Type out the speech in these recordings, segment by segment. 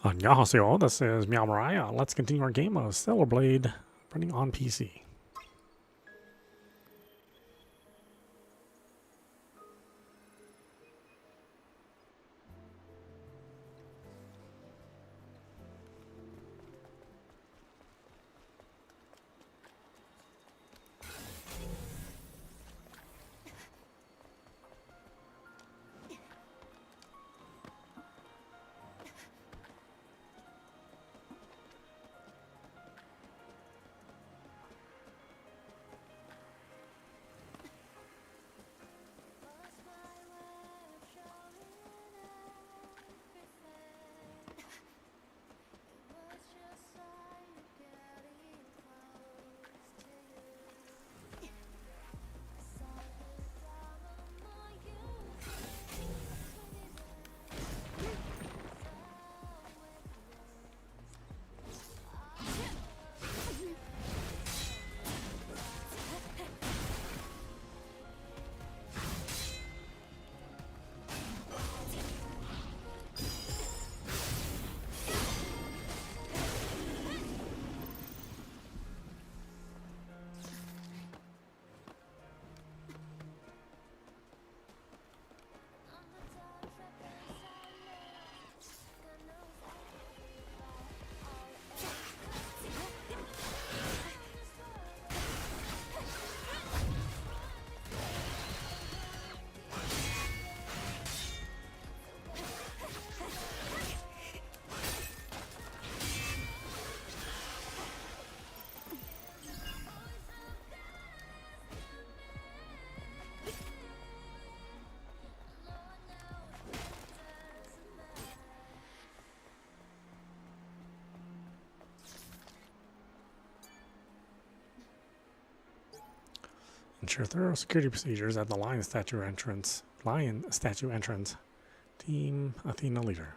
Annyeonghaseyo, this is meowmurai. Let's continue our game of Stellar Blade running on PC. Ensure thorough security procedures at the Lion Statue entrance. Team Athena leader.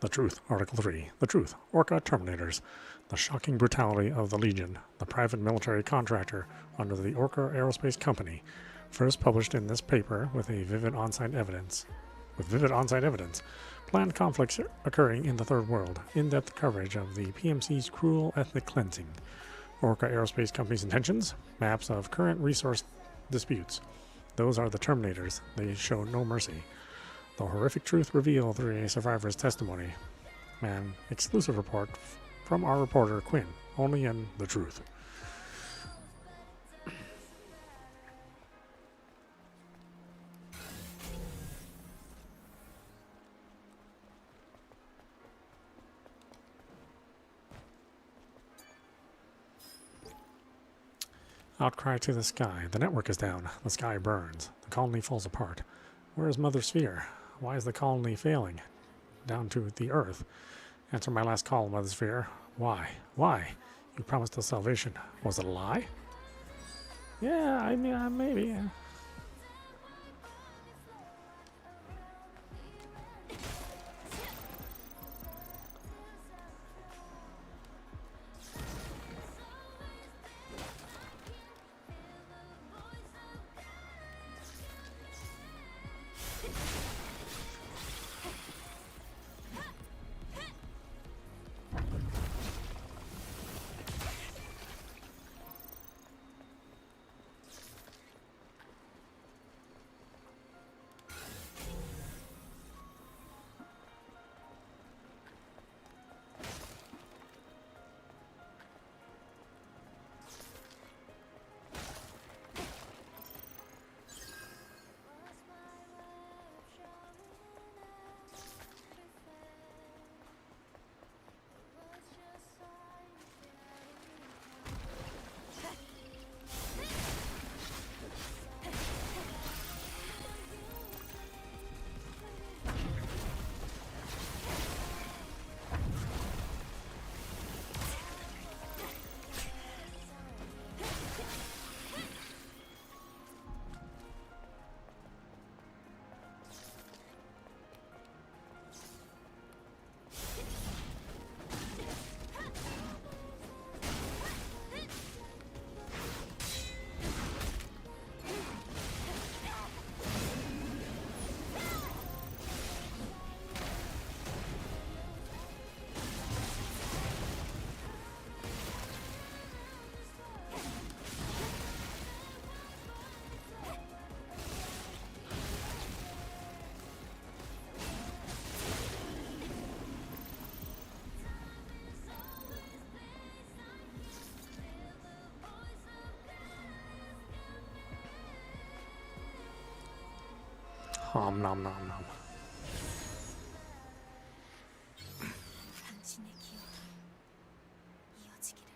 The Truth, Article 3. The Truth, Orca Terminators. The shocking brutality of the Legion, the private military contractor under the Orca Aerospace Company. First published in this paper with vivid on-site evidence. Planned conflicts occurring in the Third World. In-depth coverage of the PMC's cruel ethnic cleansing. Orca Aerospace Company's intentions. Maps of current resource disputes. Those are the Terminators. They show no mercy. The horrific truth revealed through a survivor's testimony. An exclusive report from our reporter Quinn, only in The Truth. Outcry to the sky. The network is down. The sky burns. The colony falls apart. Where is Mother Sphere? Why is the colony failing? Down to the Earth. Answer my last call, Mother Sphere. Why? Why? You promised us salvation. Was it a lie? Yeah, I mean, maybe. Nom nom nom nom. 당신의 기억이 이어지기를.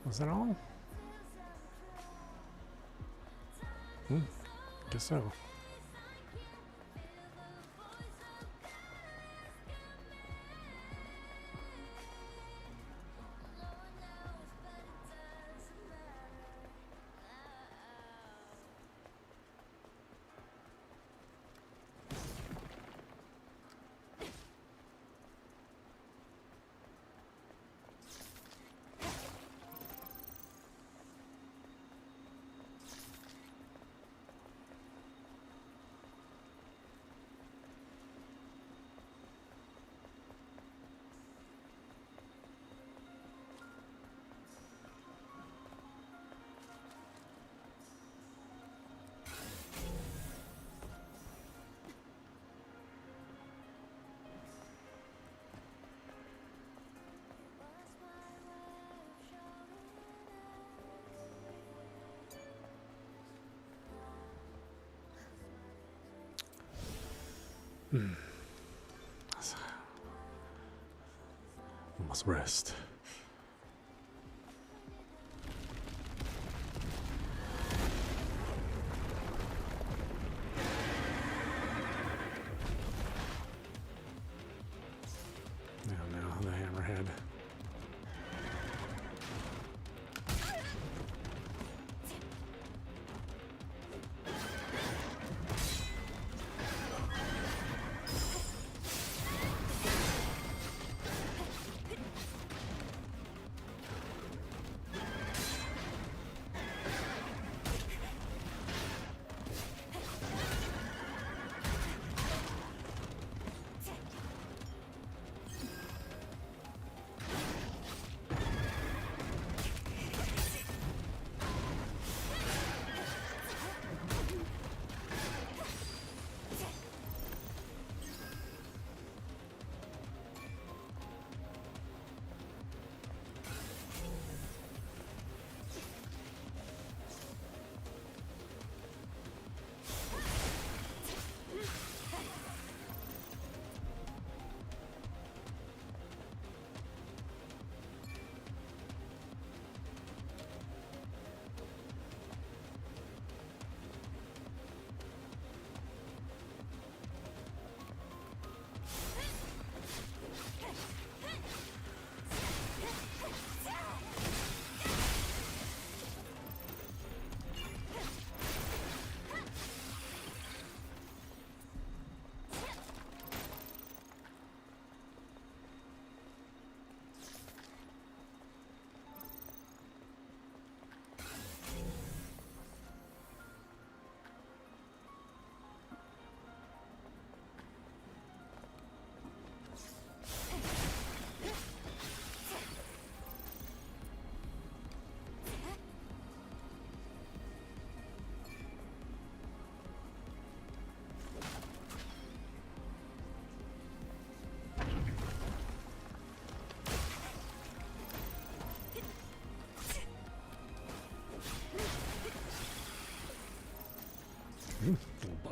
Was that all? Guess so. Must rest. Now the hammerhead.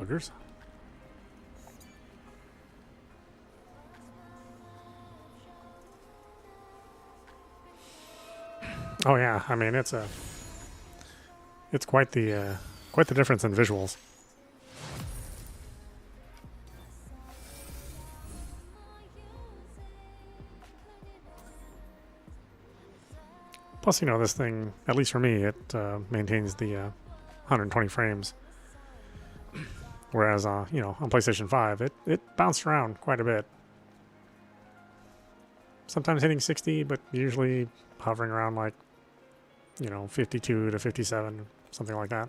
boogers. Oh yeah, I mean it's quite the difference in visuals. Plus, you know, this thing, at least for me, it maintains the 120 frames. Whereas, you know, on PlayStation 5, it bounced around quite a bit. Sometimes hitting 60, but usually hovering around like, you know, 52 to 57, something like that.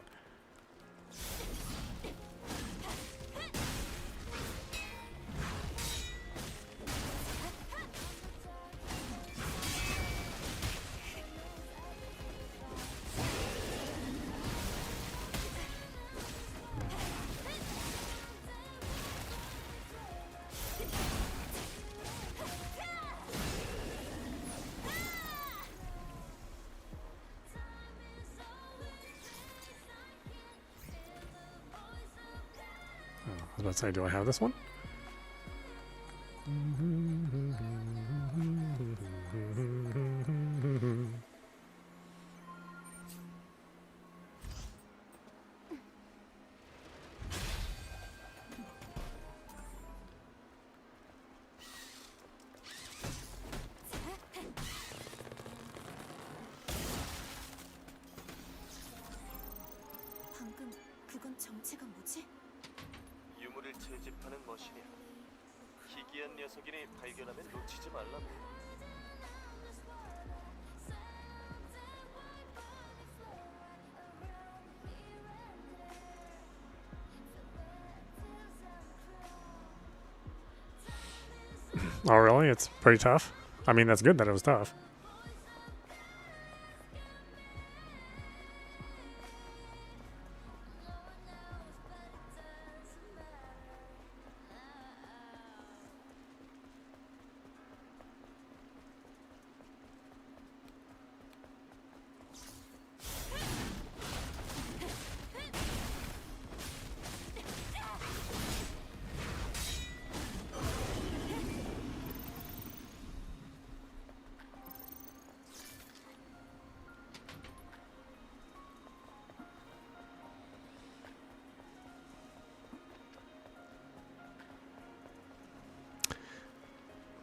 I was about to say, do I have this one? 방금 그건 정체가 뭐지? 유물을 채집하는 머신이야. 희귀한 녀석이니 발견하면 놓치지 말라고. Oh, really? It's pretty tough? I mean, that's good that it was tough.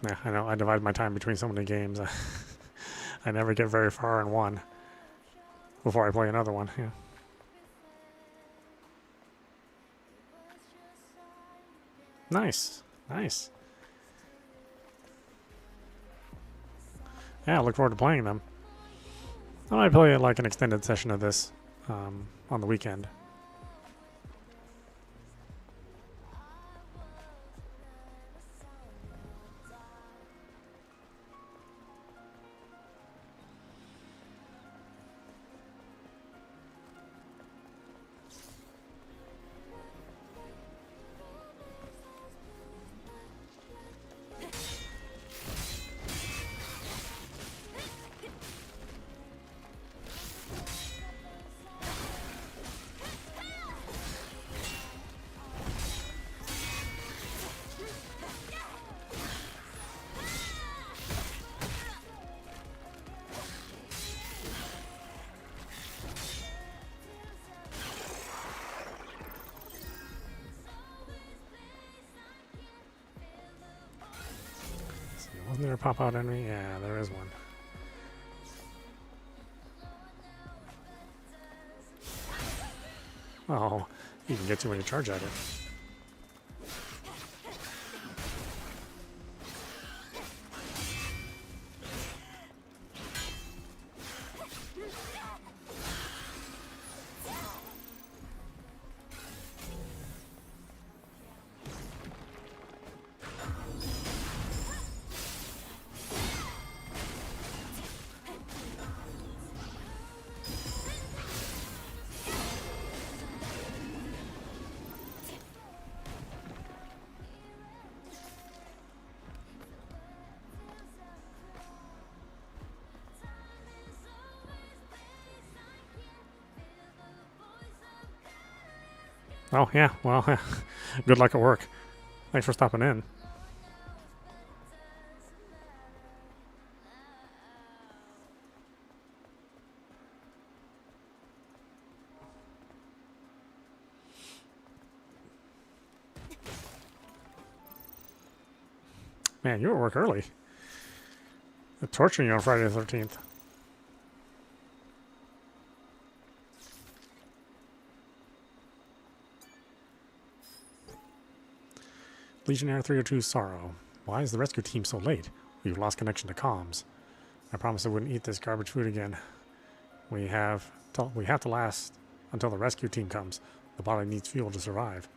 Yeah, I know. I divide my time between so many games. I never get very far in one before I play another one. Yeah. Nice. Nice. Yeah, I look forward to playing them. I might play like an extended session of this on the weekend. Wasn't there a pop-out enemy? Yeah, there is one. Oh, you can get you when you charge at it. Oh, yeah, well, good luck at work. Thanks for stopping in. Man, you were at work early. They're torturing you on Friday the 13th. Legionnaire 302 Sorrow. Why is the rescue team so late? We've lost connection to comms. I promised I wouldn't eat this garbage food again. We have to last until the rescue team comes. The body needs fuel to survive.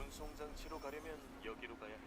운송장치로 가려면 여기로 가야 해.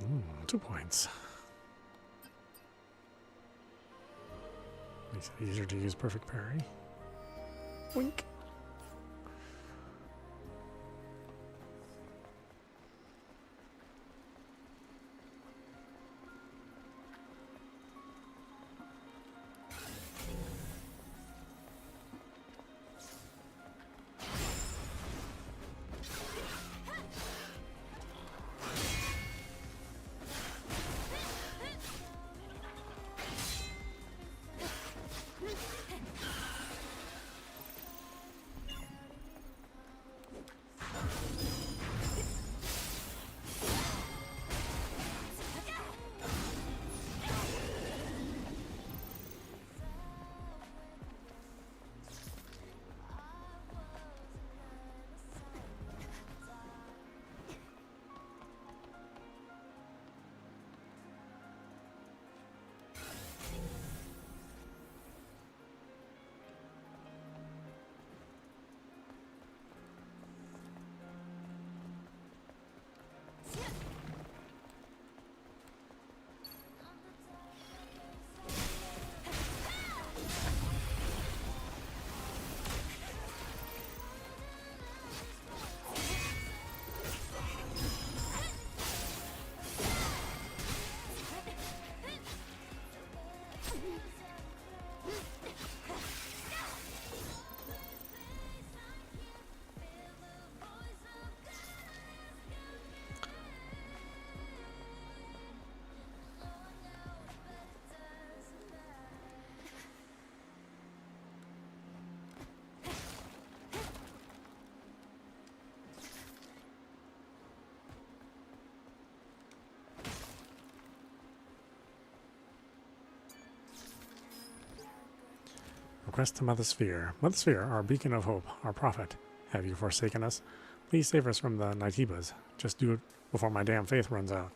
Ooh, 2 points. Makes it easier to use perfect parry. Wink. Request to Mother Sphere. Mother Sphere, our beacon of hope, our prophet. Have you forsaken us? Please save us from the Naitibas. Just do it before my damn faith runs out.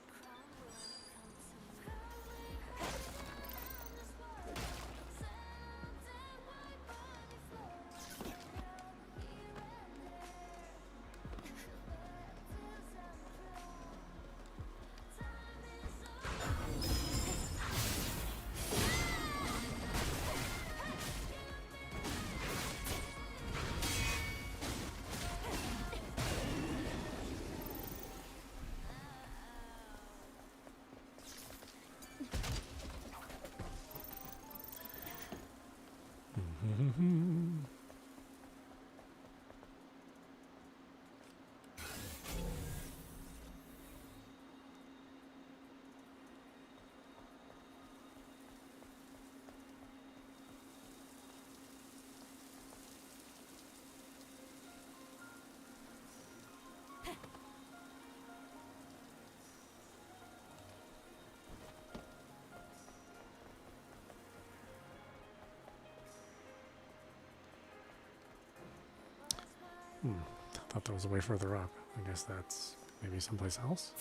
Thought that was way further up. I guess that's maybe someplace else.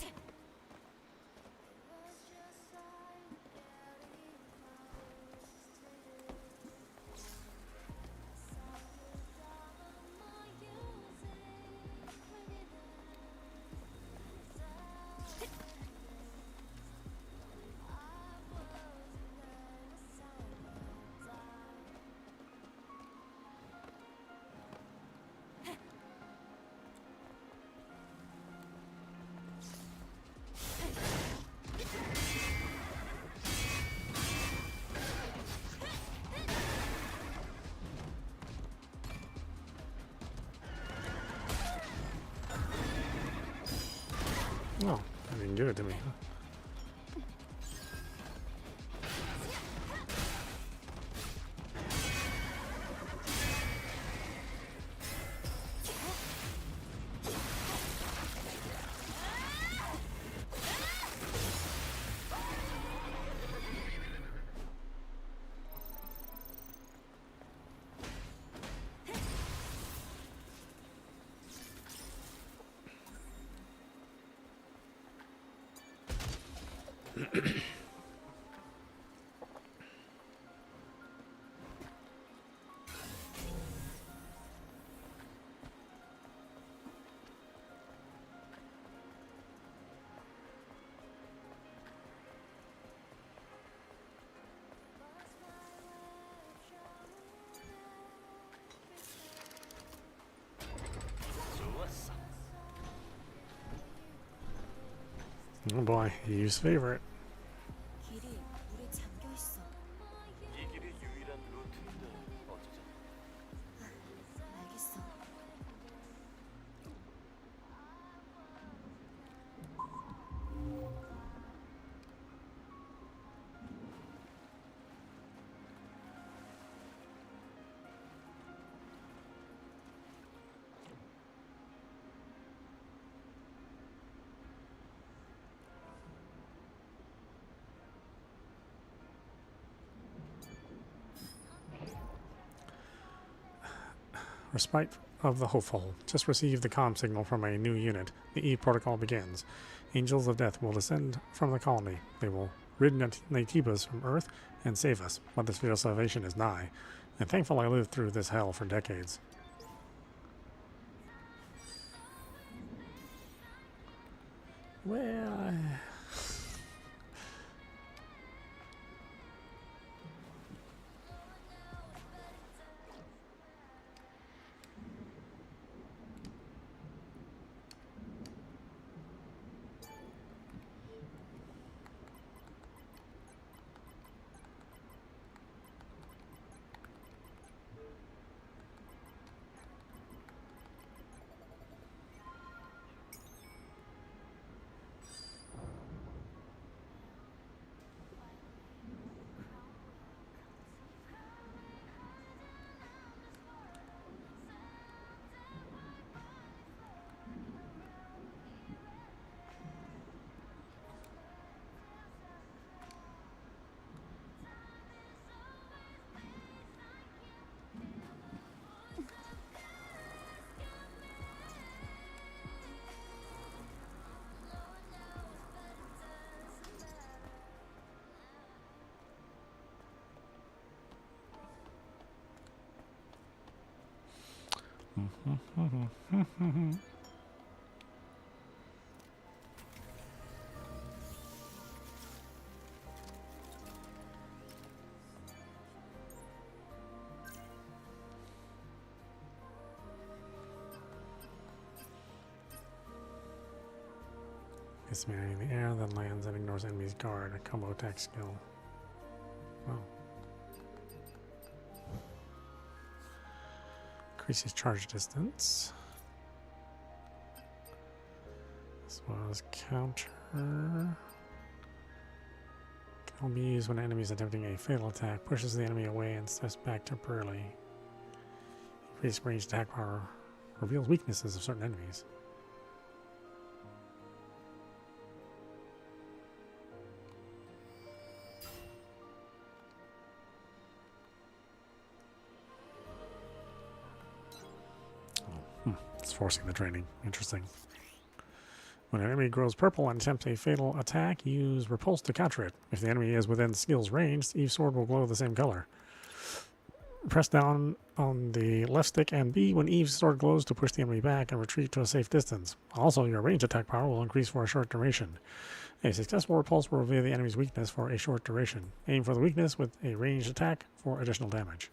Oh, I didn't give it to me. Oh boy, Eve's favorite. 길이 물에 잠겨 있어. 이 길이 유일한 루트인데 어쩌지? 알겠어. Respite of the hopeful. Just received the comm signal from a new unit. The E protocol begins. Angels of death will descend from the colony. They will rid Naitibas from Earth and save us. Mother Sphere's salvation is nigh. And thankful I lived through this hell for decades. Well, It's man in the air, then lands and ignores enemy's guard. A combo attack skill. Wow. Increases charge distance. As well as counter. Can be used when enemies attempting a fatal attack. Pushes the enemy away and steps back temporarily. Increased ranged attack power. Reveals weaknesses of certain enemies. It's forcing the training. Interesting. When an enemy grows purple and attempts a fatal attack, use repulse to counter it. If the enemy is within skill's range, Eve's sword will glow the same color. Press down on the left stick and B when Eve's sword glows to push the enemy back and retreat to a safe distance. Also, your ranged attack power will increase for a short duration. A successful repulse will reveal the enemy's weakness for a short duration. Aim for the weakness with a ranged attack for additional damage.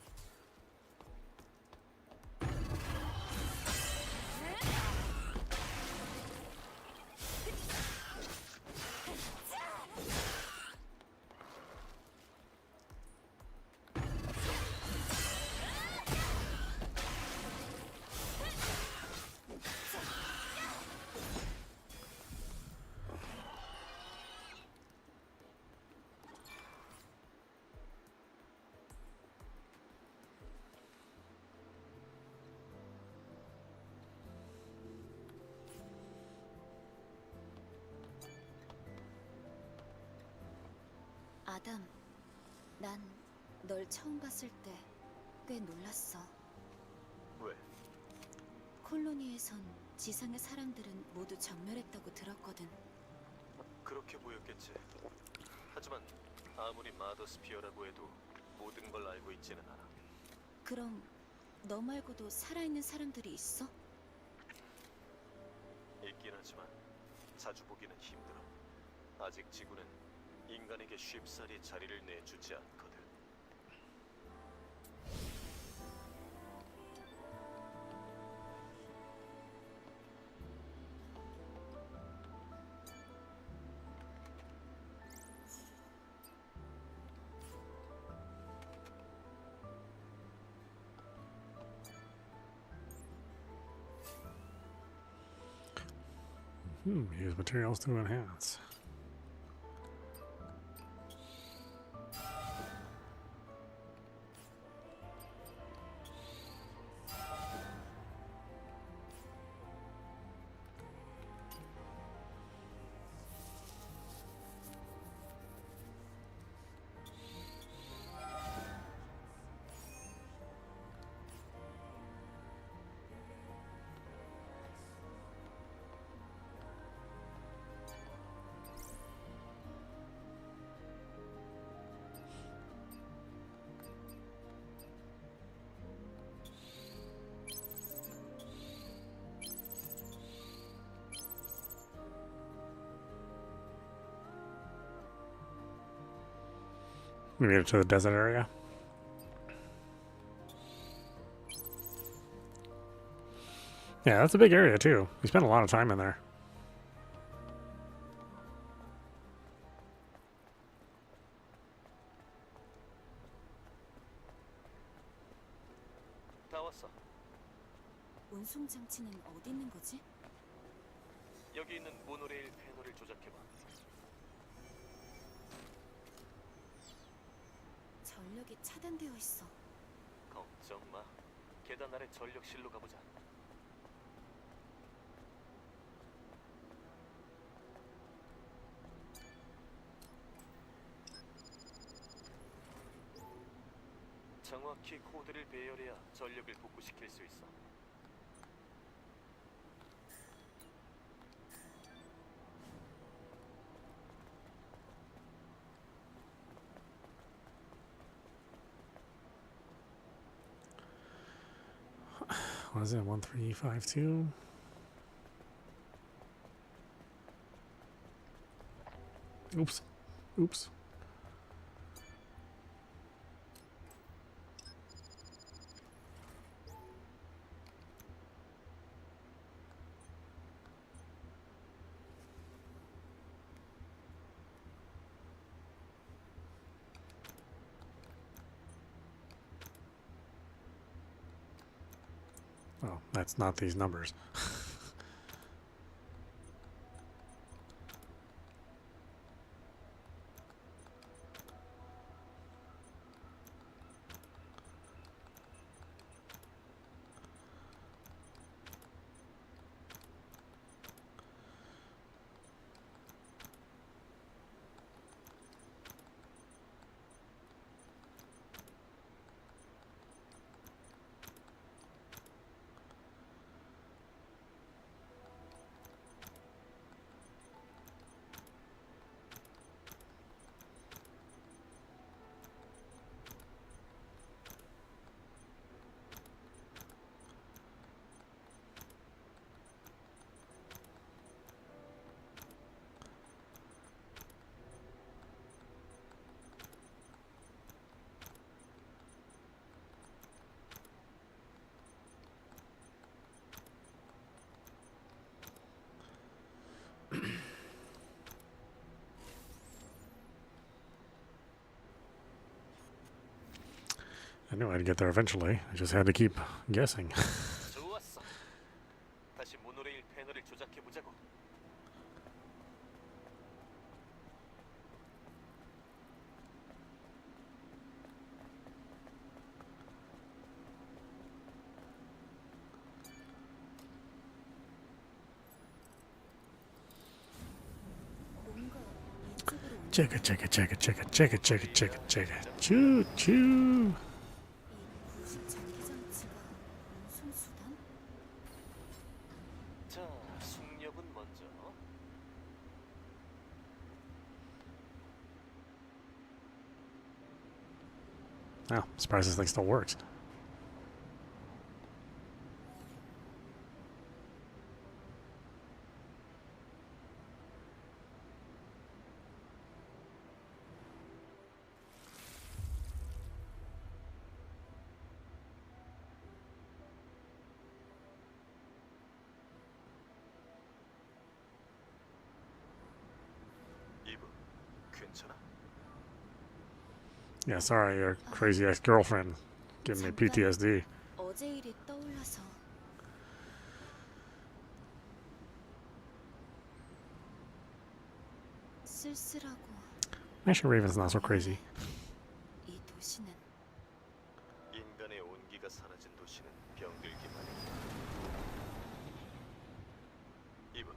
아담, 난 널 처음 봤을 때 꽤 놀랐어. 왜? 콜로니에선 지상의 사람들은 모두 전멸했다고 들었거든. 그렇게 보였겠지. 하지만 아무리 마더스피어라고 해도 모든 걸 알고 있지는 않아. 그럼 너 말고도 살아있는 사람들이 있어? 있긴 하지만 자주 보기는 힘들어. 아직 지구는 인간에게 쉽사리 자리를 내주지 않거든. Use materials to enhance. We made it to the desert area. Yeah, that's a big area too. We spent a lot of time in there. 다 왔어. 운송 장치는 어디 있는 거지? 여기 있는 모노레일 패널을 조작해봐. 전력이 차단되어 있어. 걱정 마. 계단 아래 전력실로 가보자. 정확히 코드를 배열해야 전력을 복구시킬 수 있어. What is it? 1352. Oops. Oops. Oh, that's not these numbers. I knew I'd get there eventually. I just had to keep guessing. 좋았어. 다시 모노레일 패널을 조작해 보자고. 뭔가 이쪽으로 오는 Check it, check it, check it, check it, check it, check it, check it, check it. Choo choo. 이 부식 전기 장치가 운송 수단? 자, 숙력은 먼저. Oh, surprised this thing still works. 이브, 괜찮아? Yeah, sorry, your crazy ex-girlfriend giving me PTSD. 어제 일이 떠올라서 쓸쓸하고 Actually, Raven's not so crazy. 이 도시는 인간의 온기가 사라진 도시는 병들기만 해. 이브,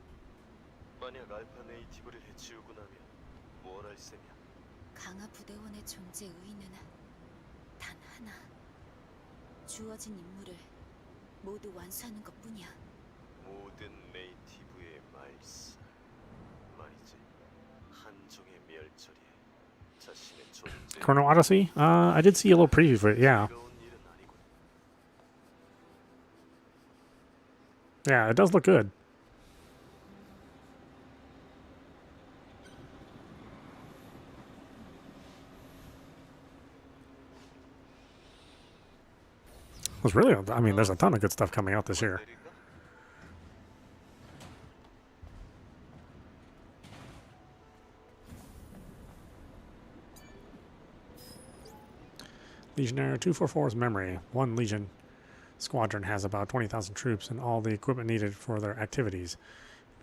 만약 알파 네이티브를 해치우고 나면 뭘 할 셈이야? 강화 부대원의 존재 의의는 단 하나. 주어진 임무를 모두 완수하는 것뿐이야. 모든 네이티브의 말살 말이지. 한종의 멸절이에 자신의 존재. Chrono Odyssey? I did see a little preview for it, yeah. 즐거운 일은 아니군. Yeah, it does look good. There's really, I mean, there's a ton of good stuff coming out this year. 내릴까? Legionnaire 244's memory. One Legion squadron has about 20,000 troops and all the equipment needed for their activities.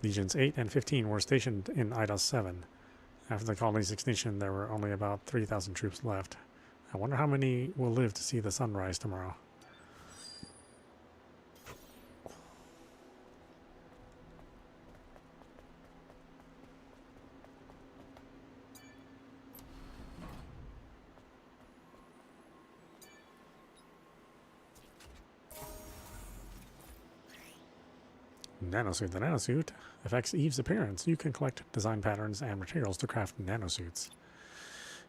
Legions 8 and 15 were stationed in IDOS 7. After the colony's extinction, there were only about 3,000 troops left. I wonder how many will live to see the sunrise tomorrow. Nanosuit. The nanosuit affects Eve's appearance. You can collect design patterns and materials to craft nanosuits.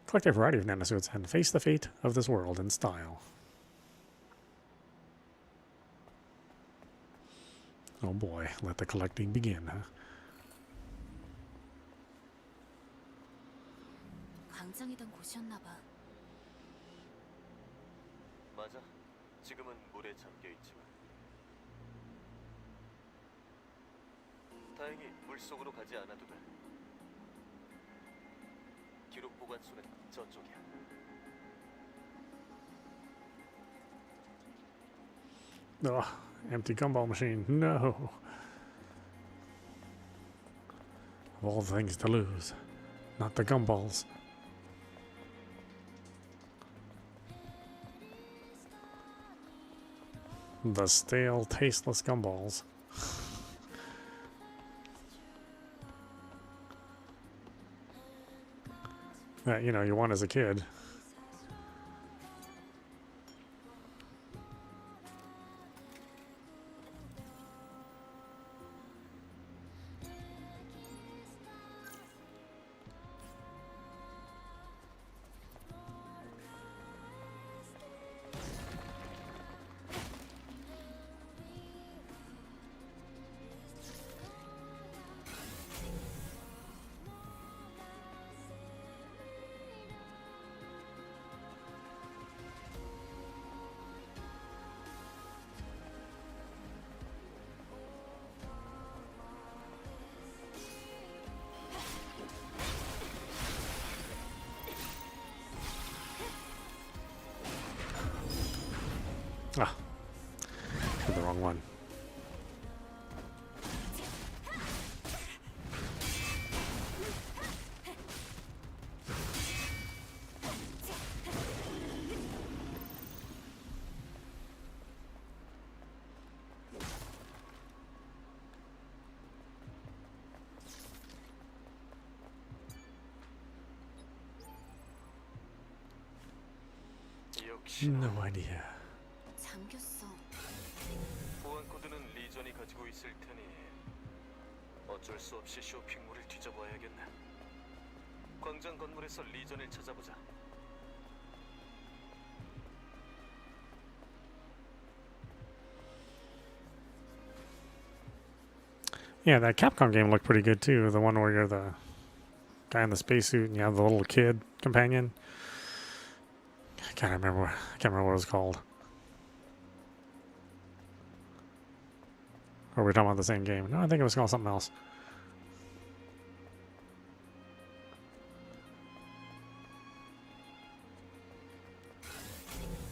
Collect a variety of nanosuits and face the fate of this world in style. Oh boy, let the collecting begin, huh? 광장이던 곳이었나 봐. 맞아. 지금은 물에 잠겨 있지만. 다행히 물 속으로 가지 않아도 돼. 기록 보관소는 저쪽이야. Ugh, empty gumball machine. No. Of all the things to lose, not the gumballs. The stale, tasteless gumballs. That, you know, you want as a kid. Ah, did the wrong one. No idea. 잠겼어. 보안 코드는 리전이 가지고 있을 테니 어쩔 수 없이 쇼핑몰을 뒤져봐야겠네. 광장 건물에서 리전을 찾아보자. Yeah, that Capcom game looked pretty good too. The one where you're the guy in the spacesuit and you have the little kid companion. I can't remember what it was called. Or are we talking about the same game? No, I think it was called something else.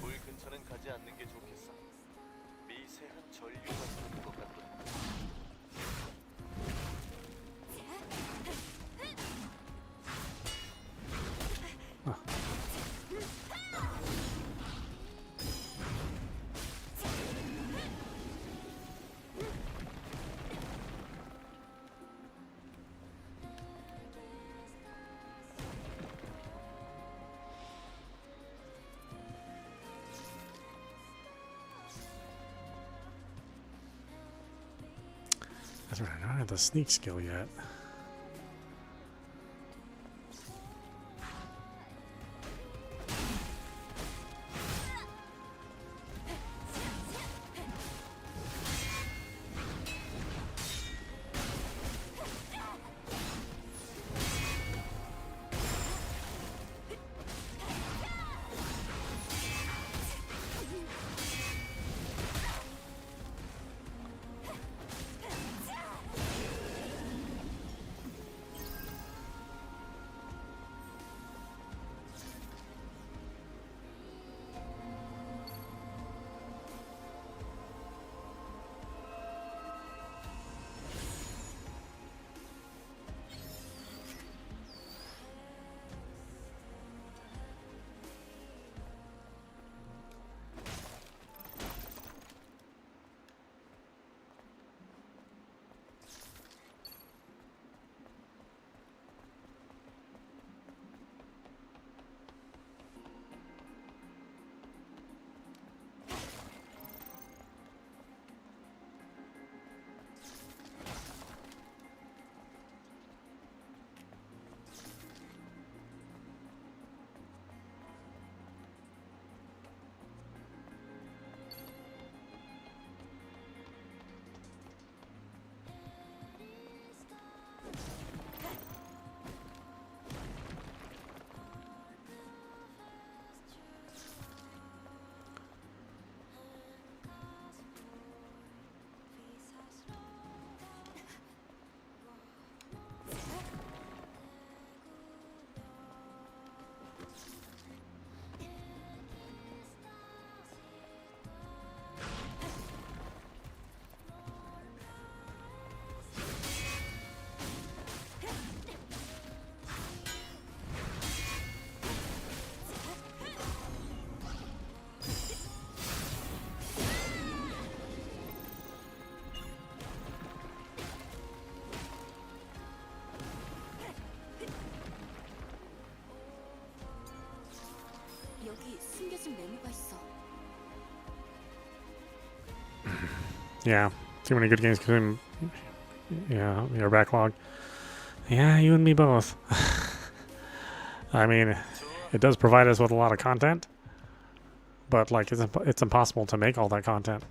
물 근처는 가지 않는 게 좋겠어. 미세한 전류가 흐르는 것 같거든. That's right, I don't have the sneak skill yet. Yeah, too many good games consume. Yeah, your backlog. Yeah, you and me both. I mean, 좋아. it does provide us with a lot of content, but like it's impossible to make all that content.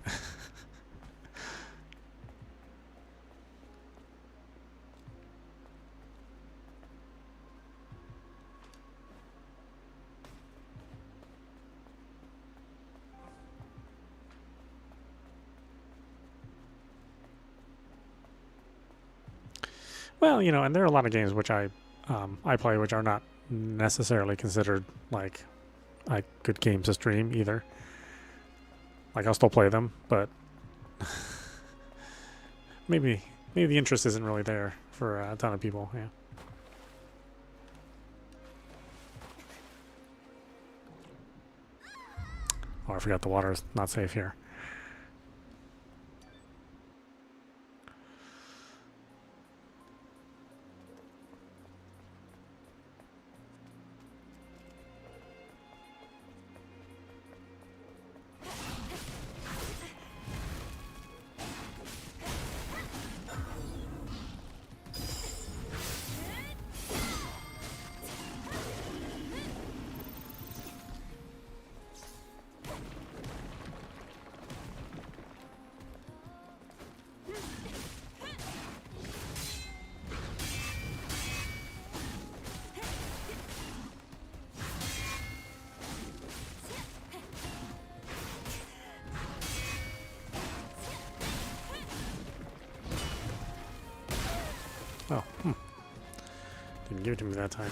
Well, you know, and there are a lot of games which I play which are not necessarily considered like good games to stream either. Like I'll still play them, but maybe the interest isn't really there for a ton of people. Yeah. Oh, I forgot the water is not safe here. Oh, didn't give it to me that time.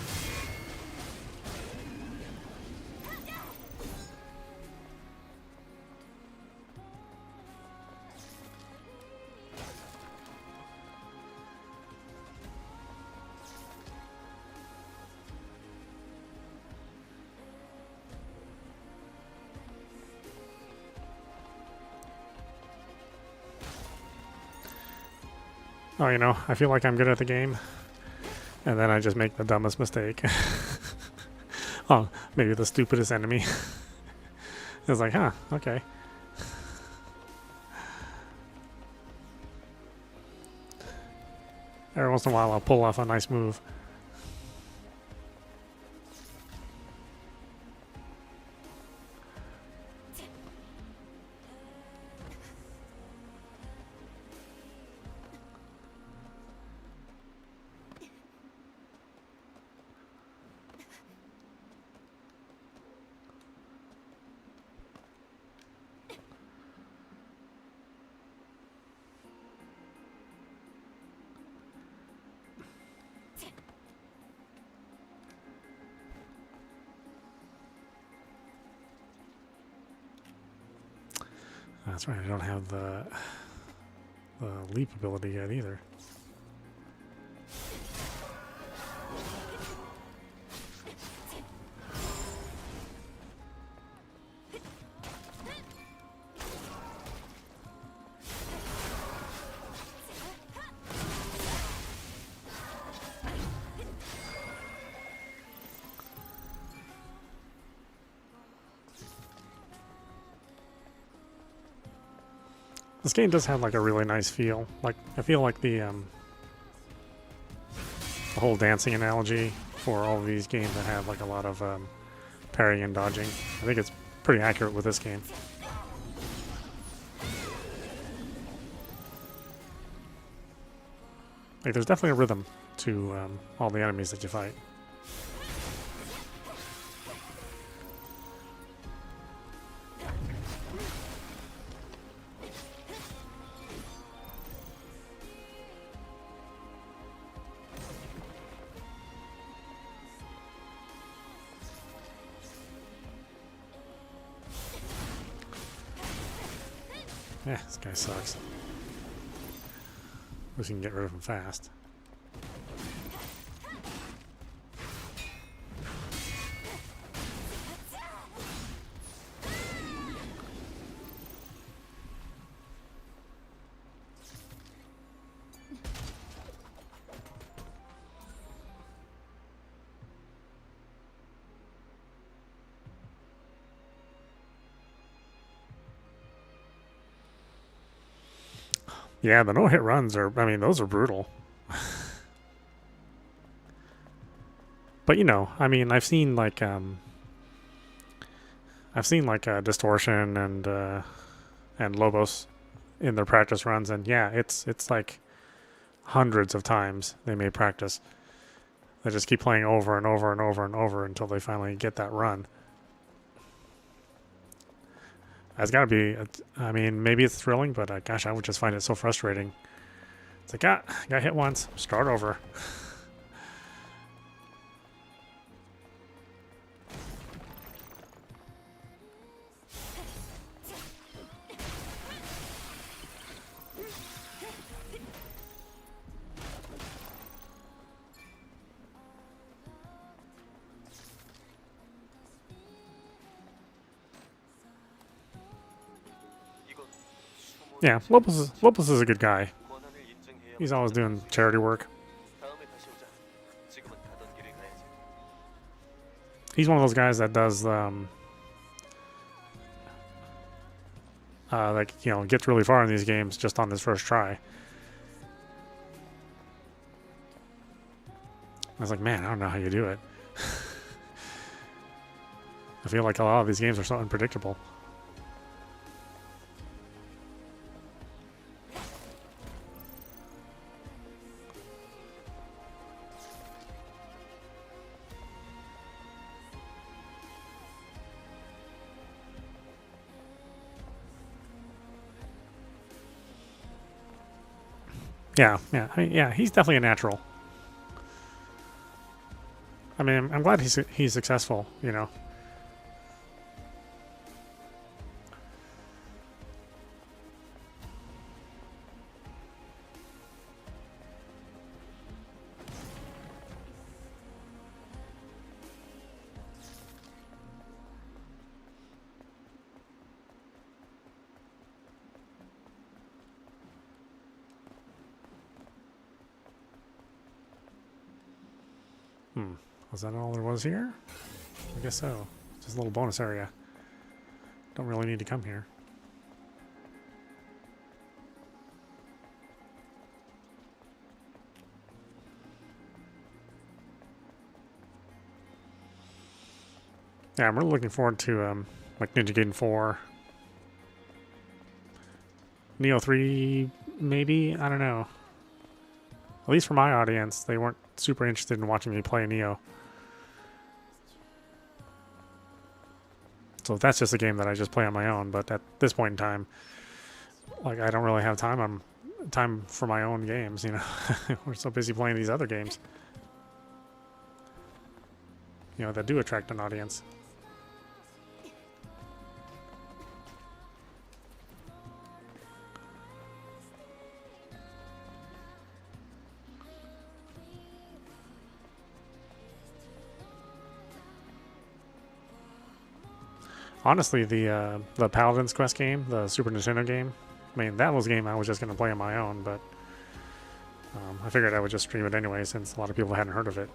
Oh, you know, I feel like I'm good at the game, and then I just make the dumbest mistake. Oh, maybe the stupidest enemy. It's like, huh, okay. Every once in a while, I'll pull off a nice move. That's right, I don't have the leap ability yet either. This game does have like a really nice feel. Like I feel like the whole dancing analogy for all of these games that have like a lot of parrying and dodging. I think it's pretty accurate with this game. Like there's definitely a rhythm to all the enemies that you fight. Yeah, this guy sucks. At least you can get rid of him fast. Yeah, the no-hit runs are, I mean, those are brutal. But you know, I mean, I've seen like Distortion and Lobos in their practice runs, and yeah, it's like hundreds of times they may practice. They just keep playing over and over and over and over until they finally get that run. That's got to be, I mean, maybe it's thrilling, but gosh, I would just find it so frustrating. It's like, got hit once, start over. Yeah, Lopez is a good guy. He's always doing charity work. He's one of those guys that does like, you know, gets really far in these games just on his first try. I was like, man, I don't know how you do it. I feel like a lot of these games are so unpredictable. Yeah, yeah, he's definitely a natural. I mean, I'm glad he's successful, you know. Was that all there was here? I guess so. Just a little bonus area. Don't really need to come here. Yeah, I'm really looking forward to like Ninja Gaiden 4. Neo 3, maybe? I don't know. At least for my audience, they weren't super interested in watching me play Neo. So that's just a game that I just play on my own, but at this point in time, like, I don't really have time for my own games, you know. We're so busy playing these other games, you know, that do attract an audience. Honestly, the Paladin's Quest game, the Super Nintendo game, I mean, that was a game I was just going to play on my own, but I figured I would just stream it anyway since a lot of people hadn't heard of it.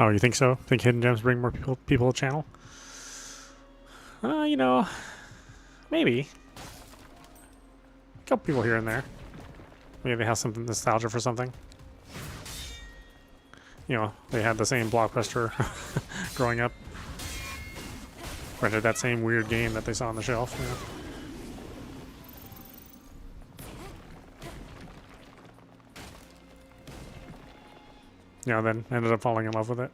Oh, you think so? Think hidden gems bring more people to the channel? You know, maybe. A couple people here and there. Maybe they have some nostalgia for something. You know, they had the same blockbuster growing up. Rented that same weird game that they saw on the shelf. You know? You know, then ended up falling in love with it.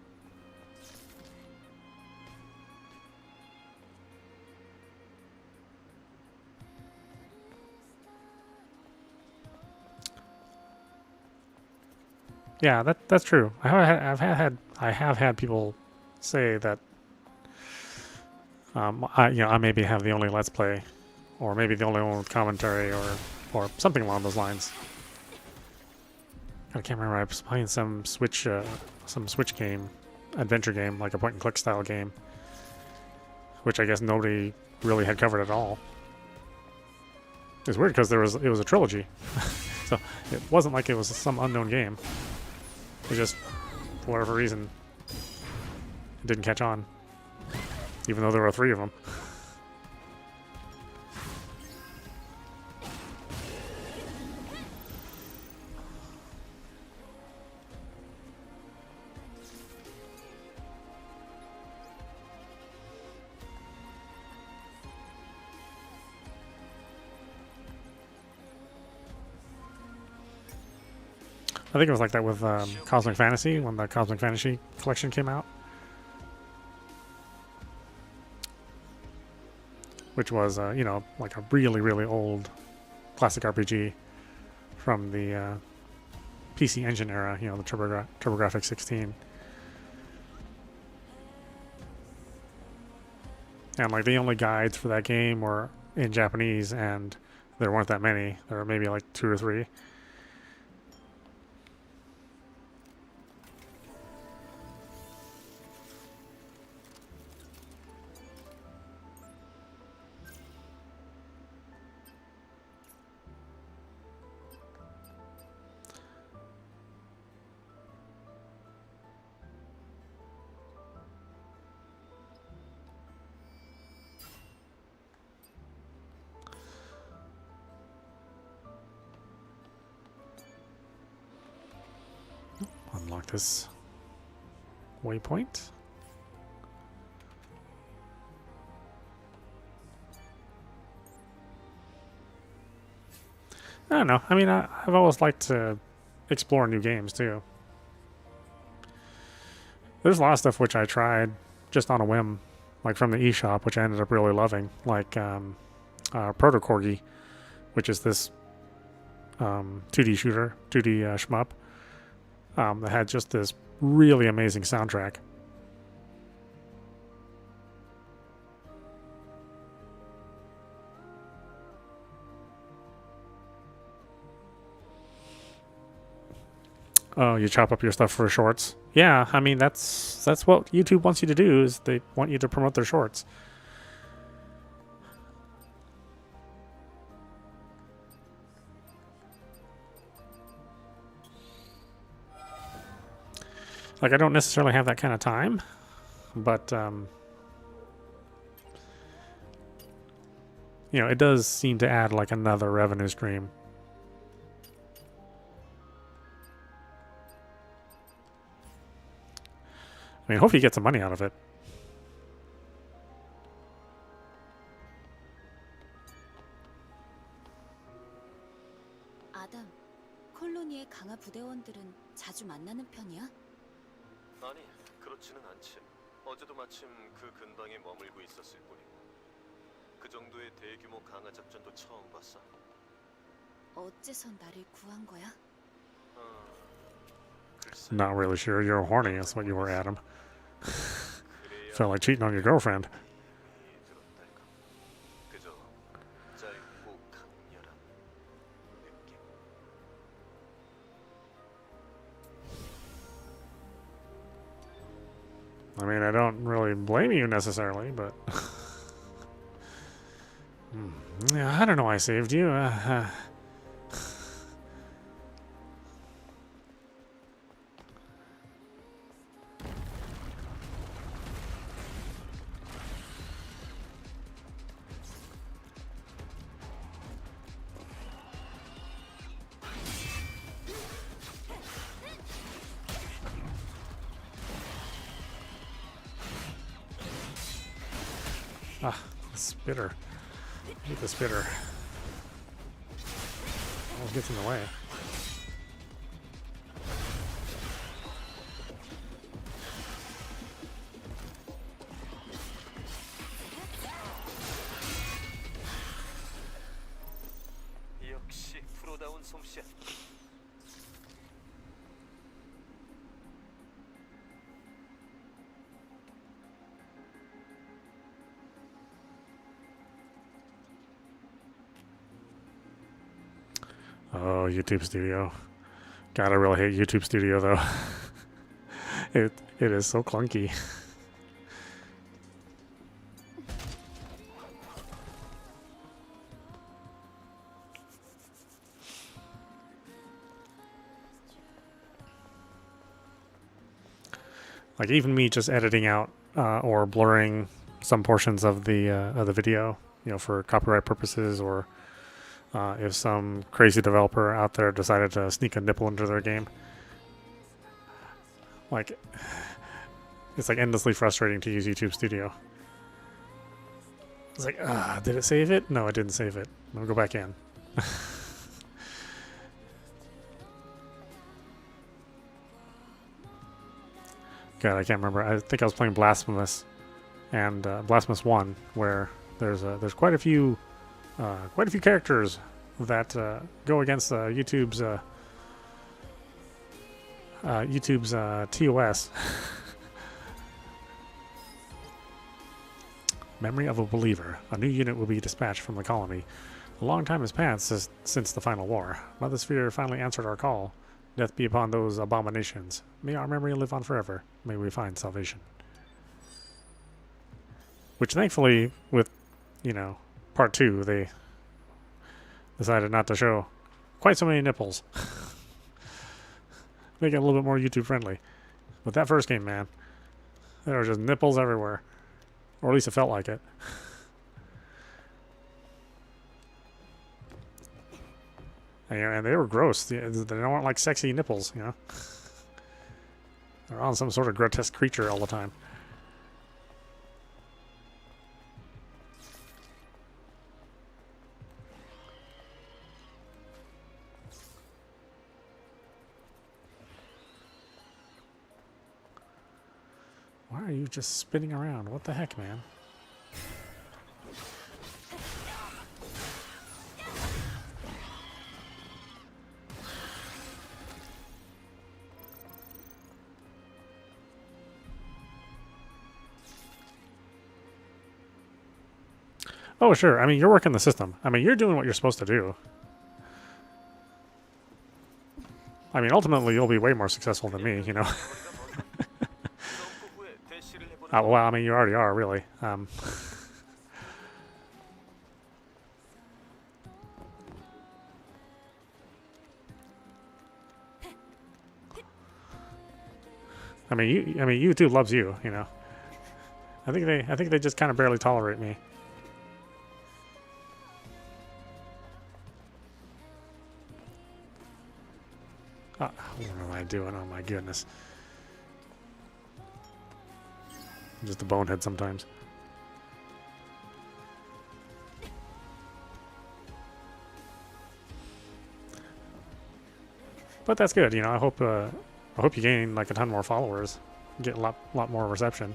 Yeah, that's true. I have had people say that I maybe have the only Let's Play, or maybe the only one with commentary, or something along those lines. I can't remember. I was playing some Switch game, adventure game, like a point and click style game, which I guess nobody really had covered at all. It's weird because it was a trilogy, so it wasn't like it was some unknown game. It just, for whatever reason, it didn't catch on, even though there were 3 of them. I think it was like that with Cosmic Fantasy when the Cosmic Fantasy collection came out, which was like a really really old classic RPG from the PC Engine era. The TurboGrafx 16, and like the only guides for that game were in Japanese, and there weren't that many. There were maybe like 2 or 3. Unlock this waypoint. I don't know. I mean, I've always liked to explore new games too. There's a lot of stuff which I tried just on a whim, like from the eShop, which I ended up really loving, like Proto Corgi, which is this 2D shooter, 2D shmup that had just this really amazing soundtrack. Oh, you chop up your stuff for shorts. Yeah, I mean that's what YouTube wants you to do, is they want you to promote their shorts. Like, I don't necessarily have that kind of time, but it does seem to add like another revenue stream. I mean, hopefully you get some money out of it. 아담, 콜로니의 강화 부대원들은 자주 만나는 편이야? 아니, 그렇지는 않지. 어제도 마침 그 근방에 머물고 있었을 뿐이고. 그 정도의 대규모 강화 작전도 처음 봤어. 어째서 나를 구한 거야? 글쎄. Not really sure. You're horny. That's what you were, Adam. Felt like cheating on your girlfriend. 그저 짧고 강렬한 느낌. I mean, I don't really blame you necessarily, but yeah, I don't know why I saved you. The spitter. I hate the spitter. Always gets in the way. 역시 프로다운 솜씨야. Oh, YouTube Studio. God, I really hate YouTube Studio though. It is so clunky. Like even me just editing out or blurring some portions of the video, you know, for copyright purposes, or if some crazy developer out there decided to sneak a nipple into their game. Like, it's like endlessly frustrating to use YouTube Studio. It's like, did it save it? No, it didn't save it. I'm gonna go back in. God, I can't remember. I think I was playing Blasphemous and Blasphemous 1, where there's quite a few characters that go against YouTube's TOS. Memory of a believer. A new unit will be dispatched from the colony. A long time has passed since the final war. Mother Sphere finally answered our call. Death be upon those abominations. May our memory live on forever. May we find salvation. Which thankfully, with, you know, part 2, they decided not to show quite so many nipples. Make it a little bit more YouTube friendly. But that first game, man, there were just nipples everywhere. Or at least it felt like it. And they were gross. They weren't like sexy nipples, you know. They're on some sort of grotesque creature all the time. Why are you just spinning around? What the heck, man? Oh, sure. I mean, you're working the system. I mean, you're doing what you're supposed to do. I mean, ultimately, you'll be way more successful than me, you know. Well, I mean, you already are, really. I mean, YouTube loves you, you know. I think they just kind of barely tolerate me. What am I doing? Oh my goodness. I'm just a bonehead sometimes. But that's good, you know. I hope you gain like a ton more followers, get a lot more reception.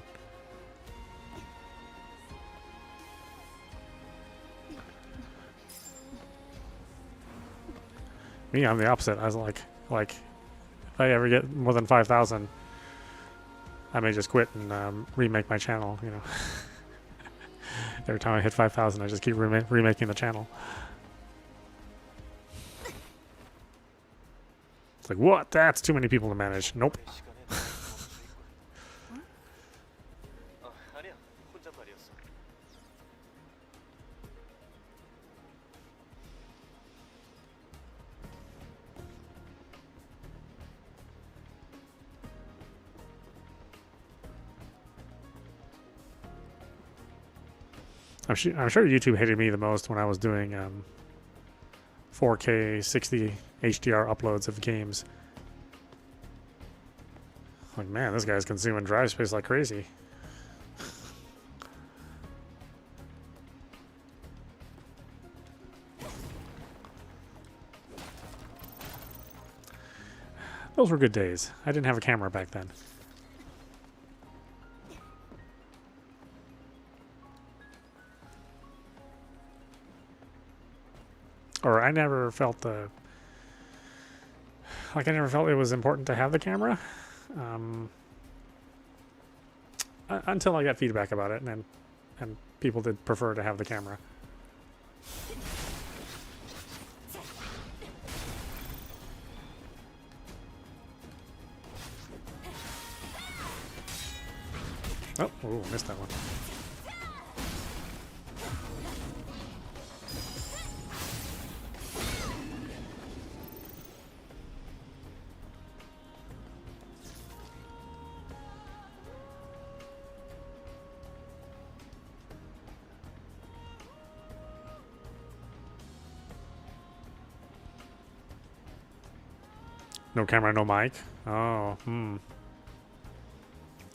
Me, I'm the opposite. I was like if I ever get more than 5,000, I may just quit and remake my channel, you know. Every time I hit 5,000, I just keep remaking the channel. It's like, what? That's too many people to manage. Nope. I'm sure YouTube hated me the most when I was doing 4K 60 HDR uploads of games. Like, man, this guy's consuming drive space like crazy. Those were good days. I didn't have a camera back then. Or I never felt I never felt it was important to have the camera until I got feedback about it, and people did prefer to have the camera. Oh, ooh, missed that one. No camera, no mic. Oh,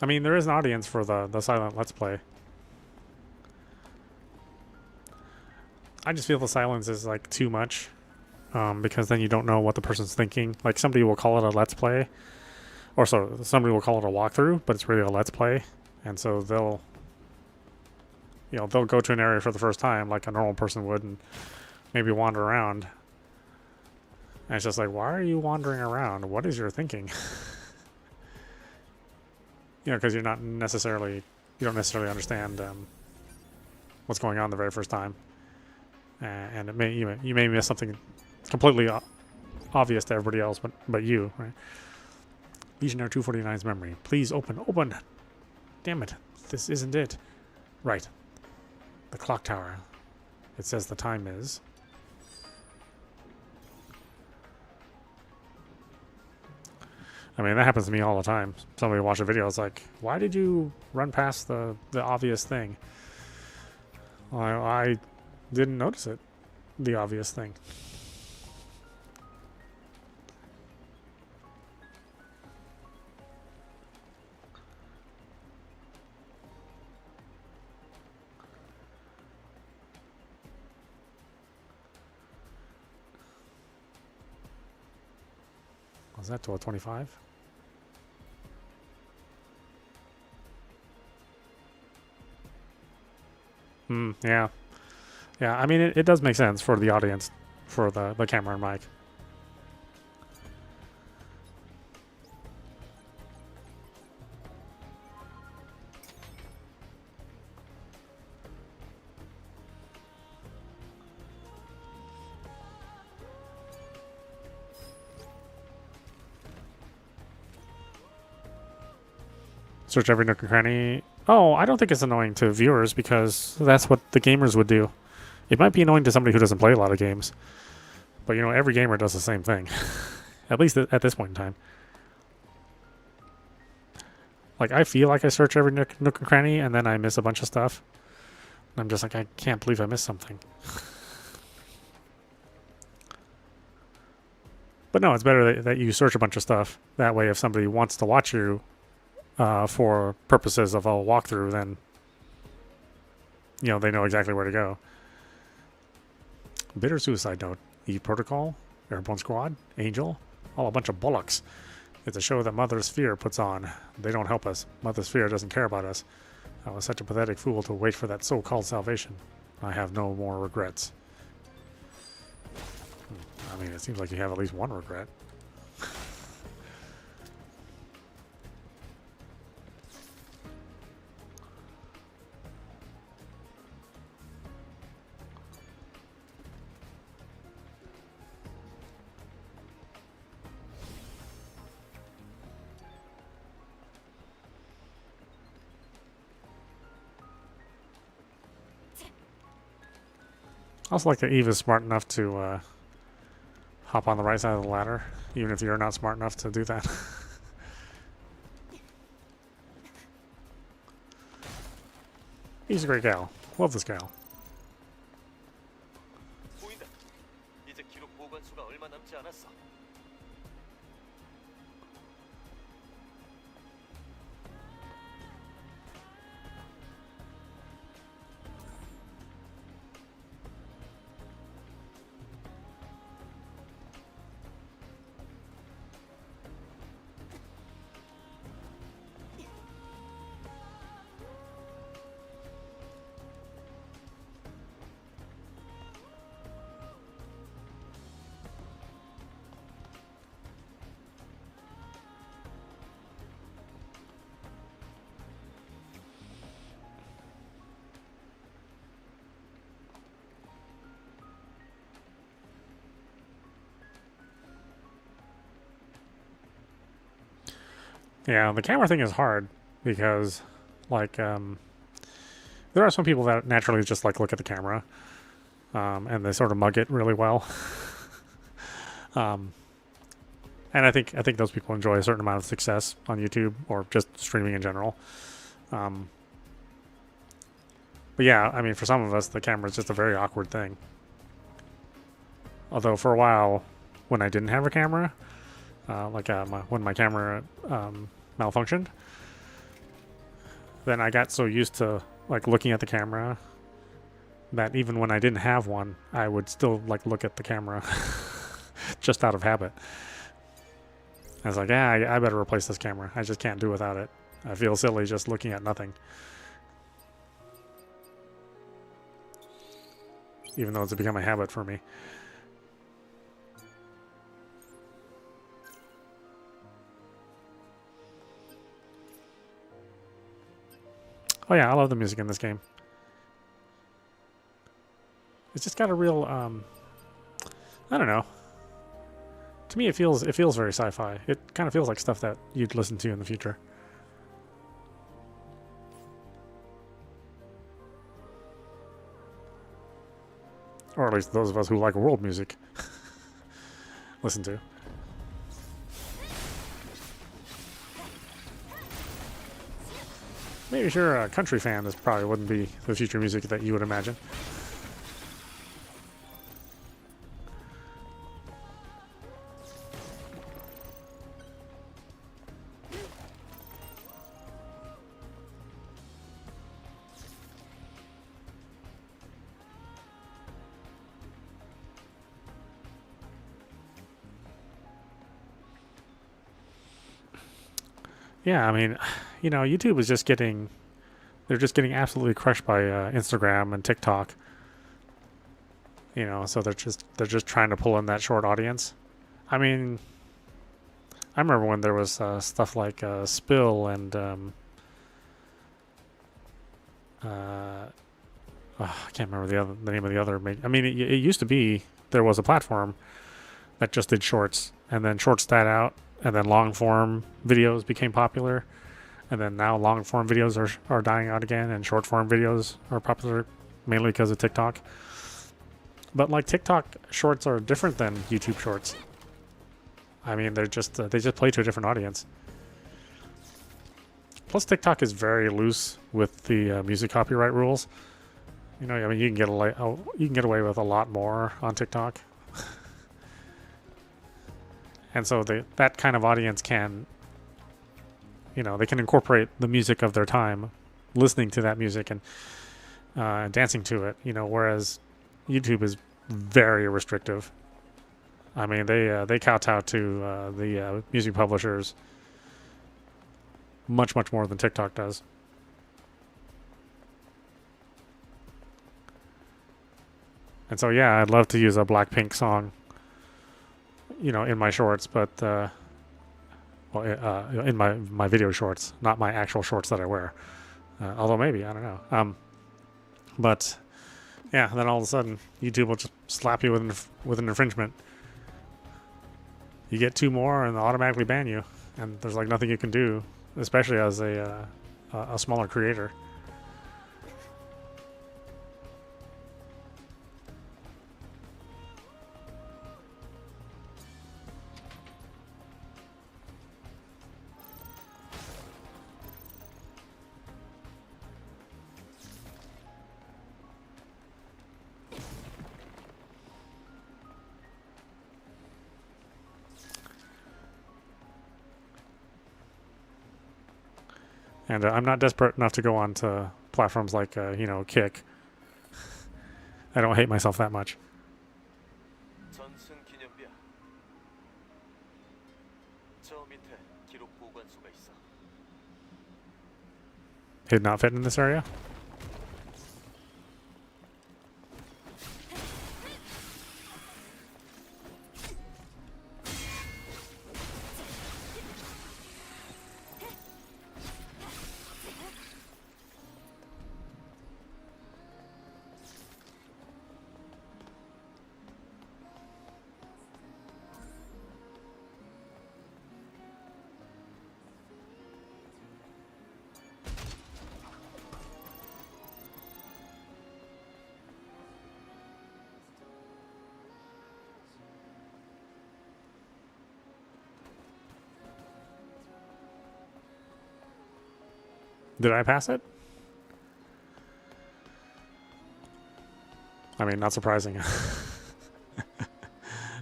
I mean, there is an audience for the silent Let's Play. I just feel the silence is like too much, because then you don't know what the person's thinking. Like somebody will call it a Let's Play, or so somebody will call it a walkthrough, but it's really a Let's Play, and so they'll go to an area for the first time like a normal person would, and maybe wander around. And it's just like, why are you wandering around? What is your thinking? Because you don't necessarily understand what's going on the very first time, and you may miss something completely obvious to everybody else, but you, right? Legionnaire 249's memory. Please open. Damn it, this isn't it. Right, the clock tower. It says the time is. I mean, that happens to me all the time. Somebody watch a video, it's like, why did you run past the obvious thing? Well, I didn't notice it. The obvious thing. Was that to a 25? Yeah. Yeah, I mean, it does make sense for the audience, for the camera and mic. Search every nook and cranny. Oh, I don't think it's annoying to viewers because that's what the gamers would do. It might be annoying to somebody who doesn't play a lot of games. But, every gamer does the same thing. At least at this point in time. Like, I feel like I search every nook and cranny and then I miss a bunch of stuff. And I'm just like, I can't believe I missed something. But no, it's better that you search a bunch of stuff. That way, if somebody wants to watch you for purposes of a walkthrough, then they know exactly where to go. Bitter suicide note. Eve Protocol, Airborne Squad, Angel, all a bunch of bollocks. It's a show that Mother Sphere puts on. They don't help us. Mother Sphere doesn't care about us. I was such a pathetic fool to wait for that so-called salvation. I have no more regrets. I mean, it seems like you have at least one regret. I also like that Eve is smart enough to hop on the right side of the ladder, even if you're not smart enough to do that. He's a great gal. Love this gal. 보인다. 이제 기록 보관수가 얼마 남지 않았어. Yeah, the camera thing is hard because Like, there are some people that naturally just like look at the camera, and they sort of mug it really well. And I think those people enjoy a certain amount of success on YouTube or just streaming in general. But yeah, I mean, for some of us, the camera is just a very awkward thing. Although for a while, when I didn't have a camera, when my camera malfunctioned, then I got so used to like looking at the camera that even when I didn't have one, I would still like look at the camera just out of habit. I was like, yeah, I better replace this camera. I just can't do without it. I feel silly just looking at nothing. Even though it's become a habit for me. Oh yeah, I love the music in this game. It's just got a real, I don't know. To me, it feels very sci-fi. It kind of feels like stuff that you'd listen to in the future. Or at least those of us who like world music listen to. Maybe if you're a country fan, this probably wouldn't be the future music that you would imagine. Yeah, I mean, you know, YouTube is just getting, they're just getting absolutely crushed by Instagram and TikTok. You know, so they're just trying to pull in that short audience. I mean, I remember when there was stuff like Spill and I can't remember the name of the other. I mean, it used to be there was a platform that just did shorts, and then shorts died out, and then long form videos became popular, and then now long form videos are dying out again, and short form videos are popular mainly because of TikTok. But like TikTok shorts are different than YouTube shorts. I mean, they just play to a different audience. Plus, TikTok is very loose with the music copyright rules. You know, I mean, you can get away with a lot more on TikTok. And so that kind of audience can, you know, they can incorporate the music of their time, listening to that music and dancing to it. You know, whereas YouTube is very restrictive. I mean, they kowtow to the music publishers much more than TikTok does. And so yeah, I'd love to use a Blackpink song, you know, in my shorts, but in my video shorts, not my actual shorts that I wear. Although maybe, I don't know. But yeah, then all of a sudden YouTube will just slap you with an infringement. You get 2 more and they'll automatically ban you, and there's like nothing you can do, especially as a smaller creator. And I'm not desperate enough to go on to platforms like, you know, Kick. I don't hate myself that much. 전승 기념비야. 저 밑에 기록 보관소가 있어. Did not fit in this area? Did I pass it? I mean, not surprising.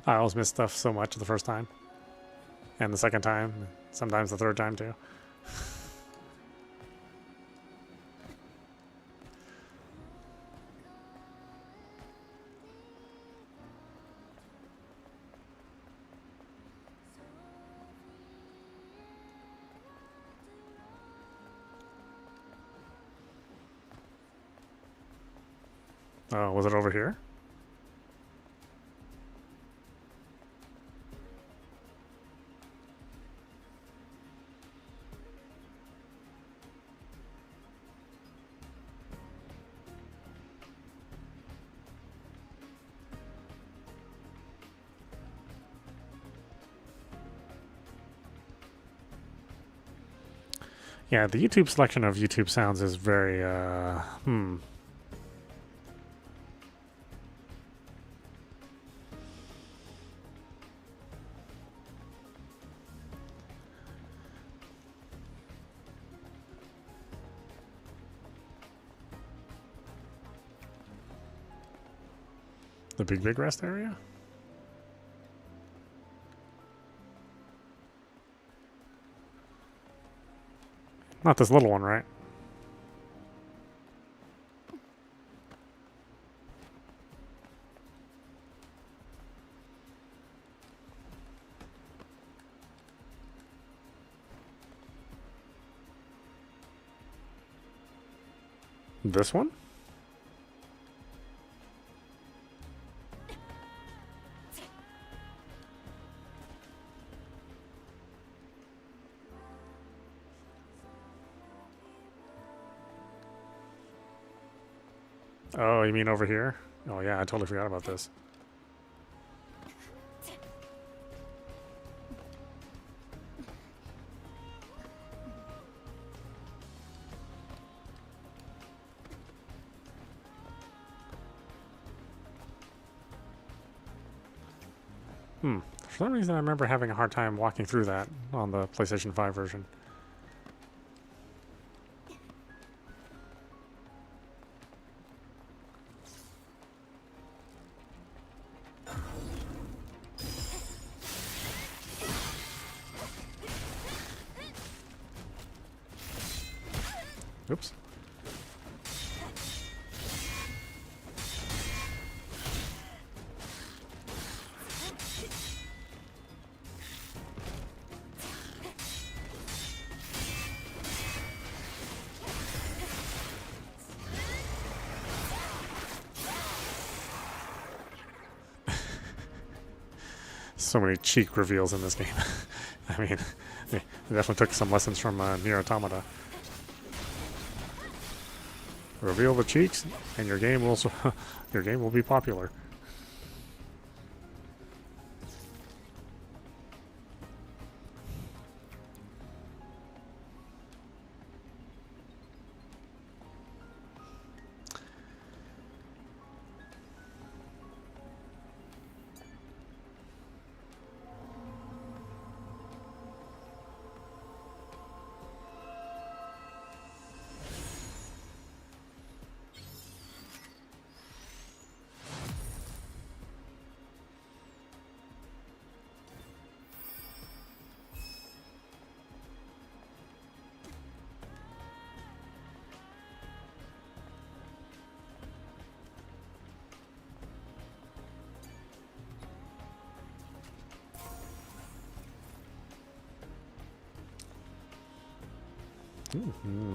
I always miss stuff so much the first time. And the second time. Sometimes the third time, too. Oh, was it over here? Yeah, the YouTube selection of YouTube sounds is very, The big rest area? Not this little one, right? This one? Oh, you mean over here? Oh yeah, I totally forgot about this. For some reason I remember having a hard time walking through that on the PlayStation 5 version. Oops. So many cheek reveals in this game. I mean, they definitely took some lessons from Nier Automata. Reveal the cheeks, and your game will your game will be popular.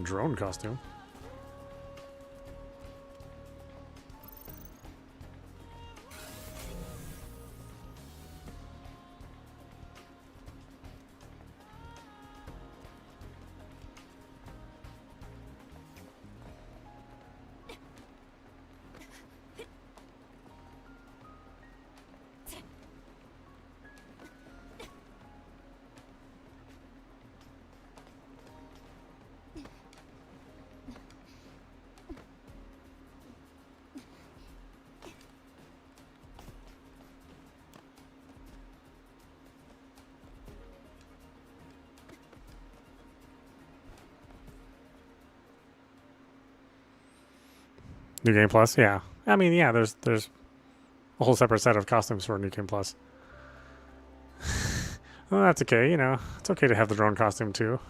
Drone costume. New Game Plus, yeah. I mean, yeah. There's a whole separate set of costumes for New Game Plus. Well, that's okay. You know, it's okay to have the drone costume too.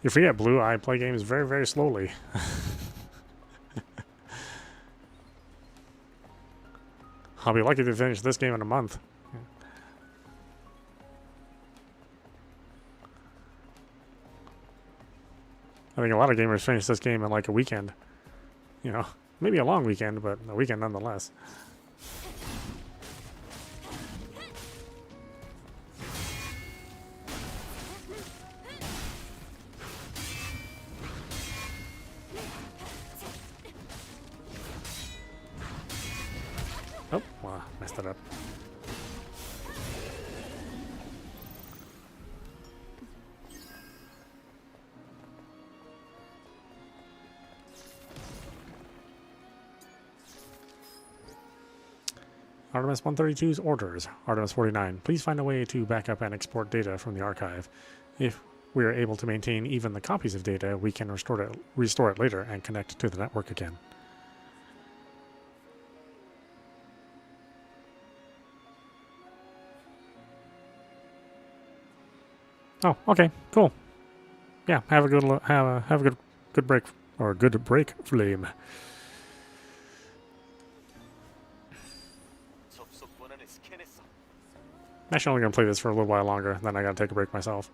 You forget, Blue, I play games very, very slowly. I'll be lucky to finish this game in a month. I think a lot of gamers finish this game in like a weekend. You know, maybe a long weekend, but a weekend nonetheless. Oh, wow, messed it up. Artemis 132's orders. Artemis 49. Please find a way to back up and export data from the archive. If we are able to maintain even the copies of data, we can restore it later and connect to the network again. Oh, okay, cool. Yeah, have a good break, or good break, Flame. Actually, only gonna play this for a little while longer, then I gotta take a break myself.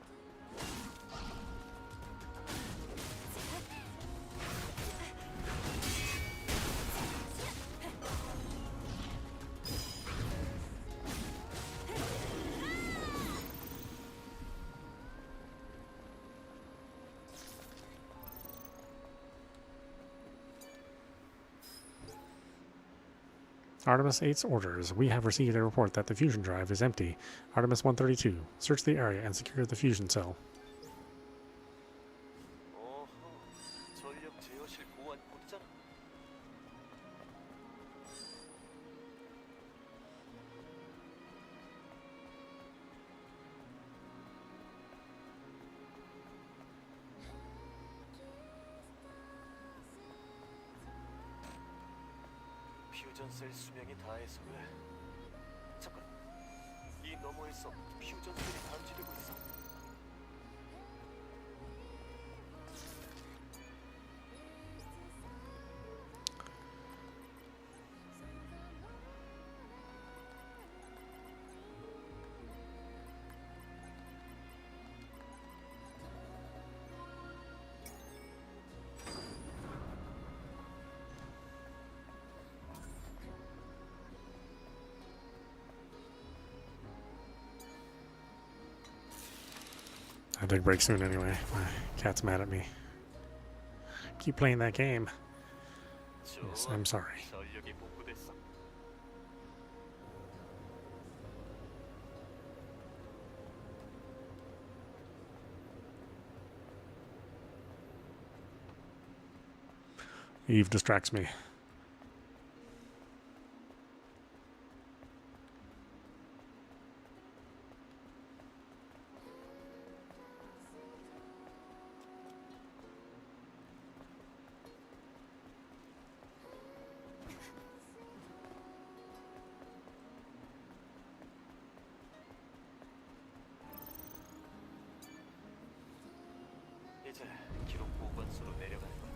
Artemis 8's orders. We have received a report that the fusion drive is empty. Artemis 132. Search the area and secure the fusion cell. 퓨전셀 수명이 다해서 그래. 잠깐, 이 너머에서 퓨전셀이 감지되고 있어. I'll take a break soon anyway. My cat's mad at me. Keep playing that game. Yes, I'm sorry. 전력이 복구됐어. Eve distracts me. 이제 기록 보관소로 내려가는 거야.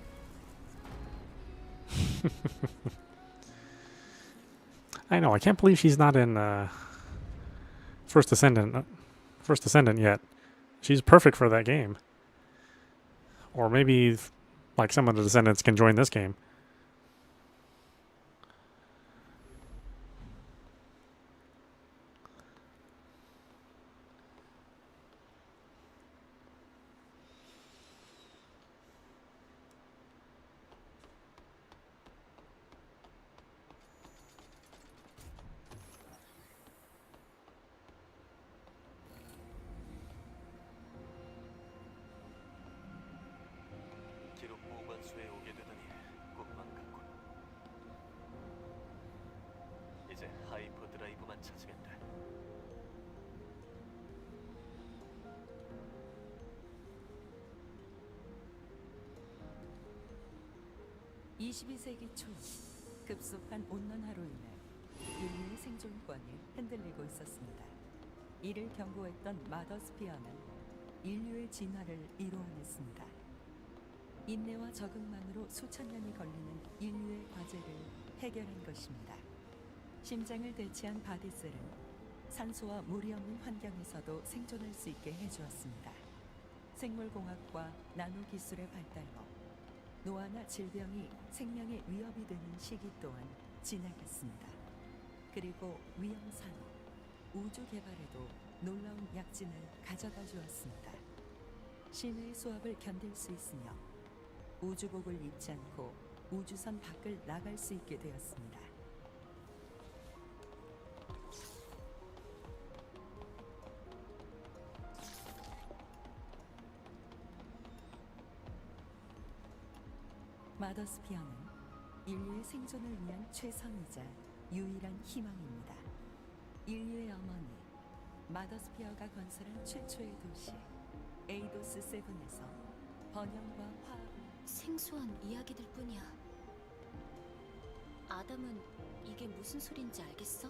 I know. I can't believe she's not in First Descendant. First Descendant yet. She's perfect for that game. Or maybe, like, some of the Descendants can join this game. 이제 하이퍼 드라이브만 찾으면 돼. 22세기 초 급속한 온난화로 인해 인류의 생존권이 흔들리고 있었습니다. 이를 경고했던 마더스피어는 인류의 진화를 이루어냈습니다. 인내와 적응만으로 수천 년이 걸리는 인류의 과제를 해결한 것입니다. 심장을 대체한 바디셀은 산소와 물이 없는 환경에서도 생존할 수 있게 해주었습니다. 생물공학과 나노기술의 발달로 노화나 질병이 생명의 위협이 되는 시기 또한 지나갔습니다. 그리고 위험산업, 우주 개발에도 놀라운 약진을 가져다 주었습니다. 심해의 수압을 견딜 수 있으며 우주복을 입지 않고 우주선 밖을 나갈 수 있게 되었습니다. 마더스피어는 인류의 생존을 위한 최선이자 유일한 희망입니다. 인류의 어머니 마더스피어가 건설한 최초의 도시 에이도스 7에서 번영과 화합을 생소한 이야기들 뿐이야. 아담은 이게 무슨 소린지 알겠어?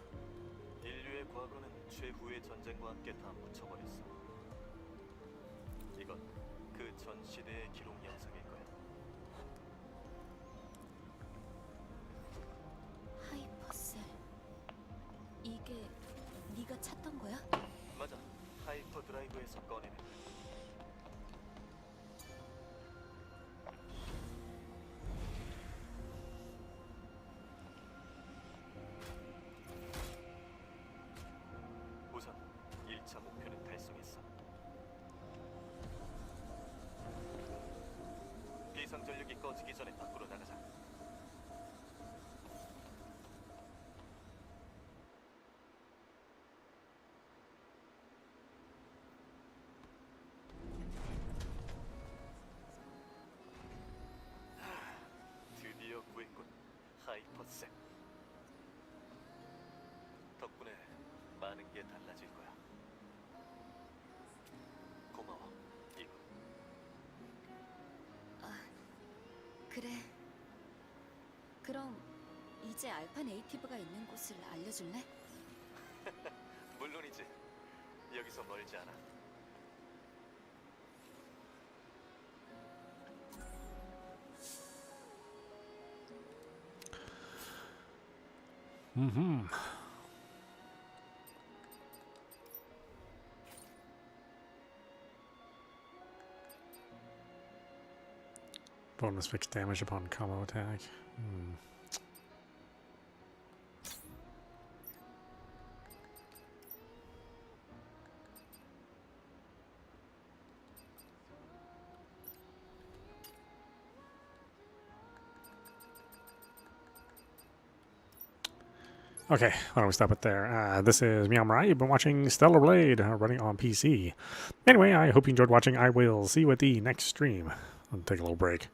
인류의 과거는 최후의 전쟁과 함께 다 묻혀버렸어. 이건 그 전 시대의 기록 영상일 거야. 하이퍼셀. 이게 네가 찾던 거야? 맞아. 하이퍼 드라이브에서 꺼내는 거야. 우선 1차 목표는 달성했어. 비상 전력이 꺼지기 전에 밖으로 나가자. 드디어 구했군. 하이퍼셋. 덕분에 많은 게 달라질 거야. 고마워, 이브. 그래. 그럼 이제 알파 네이티브가 있는 곳을 알려줄래? 물론이지. 여기서 멀지 않아. Mm-hmm. Bonus fixed damage upon combo attack. Okay, why don't we stop it there? This is meowmurai. You've been watching Stellar Blade running on PC. Anyway, I hope you enjoyed watching. I will see you at the next stream. I'll take a little break.